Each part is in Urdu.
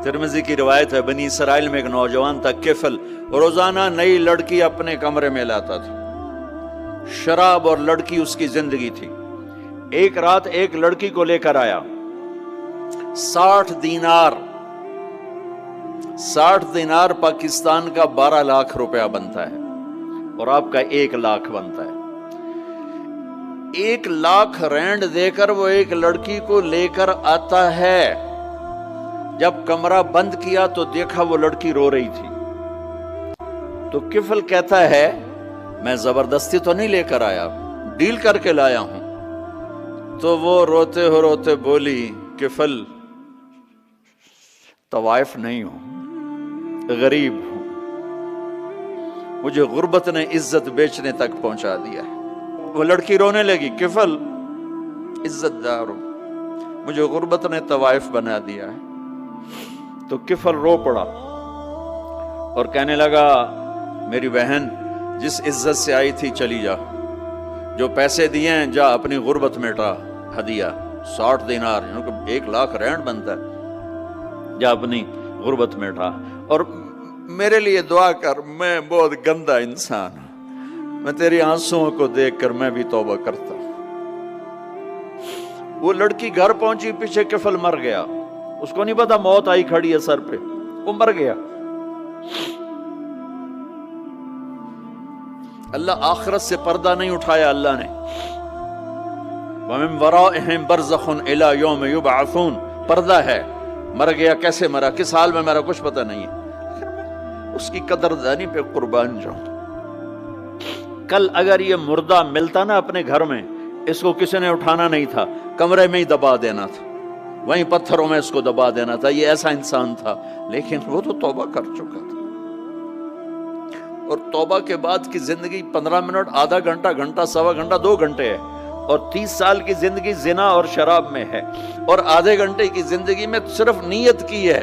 ترمذی کی روایت ہے، بنی اسرائیل میں ایک نوجوان تھا کفل، روزانہ نئی لڑکی اپنے کمرے میں لاتا تھا، شراب اور لڑکی اس کی زندگی تھی۔ ایک رات ایک لڑکی کو لے کر آیا، 60 دینار پاکستان کا 12 لاکھ روپیہ بنتا ہے، اور آپ کا 1 لاکھ بنتا ہے۔ 1 لاکھ رینڈ دے کر وہ ایک لڑکی کو لے کر آتا ہے۔ جب کمرہ بند کیا تو دیکھا وہ لڑکی رو رہی تھی، تو کفل کہتا ہے میں زبردستی تو نہیں لے کر آیا، ڈیل کر کے لایا ہوں۔ تو وہ روتے بولی، کفل طوائف نہیں ہوں، غریب ہوں، مجھے غربت نے عزت بیچنے تک پہنچا دیا ہے۔ وہ لڑکی رونے لگی، کفل عزت دار ہوں، مجھے غربت نے طوائف بنا دیا ہے۔ تو کفل رو پڑا اور کہنے لگا، میری بہن جس عزت سے آئی تھی چلی جا، جو پیسے دیے ہیں جا اپنی غربت میٹا، ہدیہ 60 دینار، 1 لاکھ رینڈ بنتا ہے، جا اپنی غربت میٹا، اور میرے لیے دعا کر، میں بہت گندا انسان ہوں، میں تیری آنسوؤں کو دیکھ کر میں بھی توبہ کرتا ہوں۔ وہ لڑکی گھر پہنچی، پیچھے کفل مر گیا، اس کو نہیں پتا موت آئی کھڑی ہے سر پہ، وہ مر گیا۔ اللہ آخرت سے پردہ نہیں اٹھایا اللہ نے، وَمِن وَرَائِهِمْ بَرْزَخٌ إِلَى يَوْمِ يُبْعَثُونَ، پردہ ہے، مر گیا، کیسے مرا، کس حال میں مرا، کچھ پتہ نہیں ہے، اس کی قدردانی پہ قربان جاؤں۔ کل اگر یہ مردہ ملتا نا اپنے گھر میں، اس کو کسی نے اٹھانا نہیں تھا، کمرے میں ہی دبا دینا تھا، وہیں پتھروں میں اس کو دبا دینا تھا، یہ ایسا انسان تھا، لیکن وہ تو توبہ کر چکا تھا۔ اور توبہ کے بعد کی زندگی 15 منٹ، آدھا گھنٹہ، گھنٹہ، سوا گھنٹہ، 2 گھنٹے ہے، اور 30 سال کی زندگی زنا اور شراب میں ہے، اور آدھے گھنٹے کی زندگی میں صرف نیت کی ہے۔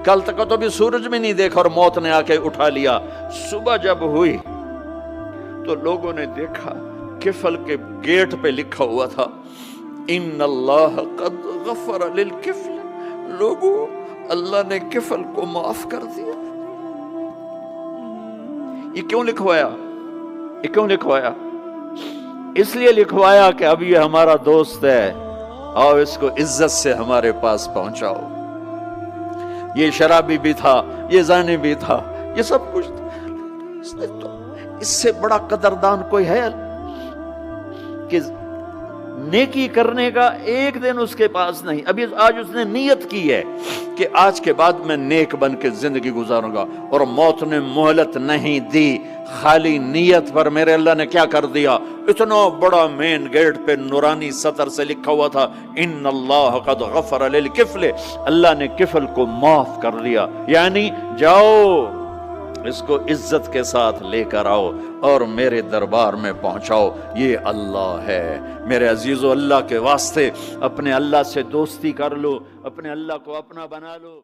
کل تک تو بھی سورج میں نہیں دیکھا اور موت نے آ کے اٹھا لیا۔ صبح جب ہوئی تو لوگوں نے دیکھا کفل کے گیٹ پہ لکھا ہوا تھا، ان اللہ قد غفر للکفل، لوگوں اللہ نے کفل کو معاف کر دیا۔ یہ کیوں لکھوایا؟ یہ کیوں لکھوایا؟ اس لیے لکھوایا کہ اب یہ ہمارا دوست ہے، آؤ اس کو عزت سے ہمارے پاس پہنچاؤ۔ یہ شرابی بھی تھا، یہ زانی بھی تھا، یہ سب کچھ تھا۔ اس سے بڑا قدردان کوئی ہے کہ نیکی کرنے کا ایک دن اس کے پاس نہیں؟ ابھی آج اس نے نیت کی ہے کہ آج کے بعد میں نیک بن کے زندگی گزاروں گا، اور موت نے مہلت نہیں دی، خالی نیت پر میرے اللہ نے کیا کر دیا، اتنا بڑا مین گیٹ پہ نورانی سطر سے لکھا ہوا تھا، ان اللہ قد غفر للکفل، اللہ نے کفل کو معاف کر دیا، یعنی جاؤ اس کو عزت کے ساتھ لے کر آؤ اور میرے دربار میں پہنچاؤ، یہ اللہ ہے۔ میرے عزیزو، اللہ کے واسطے اپنے اللہ سے دوستی کر لو، اپنے اللہ کو اپنا بنا لو۔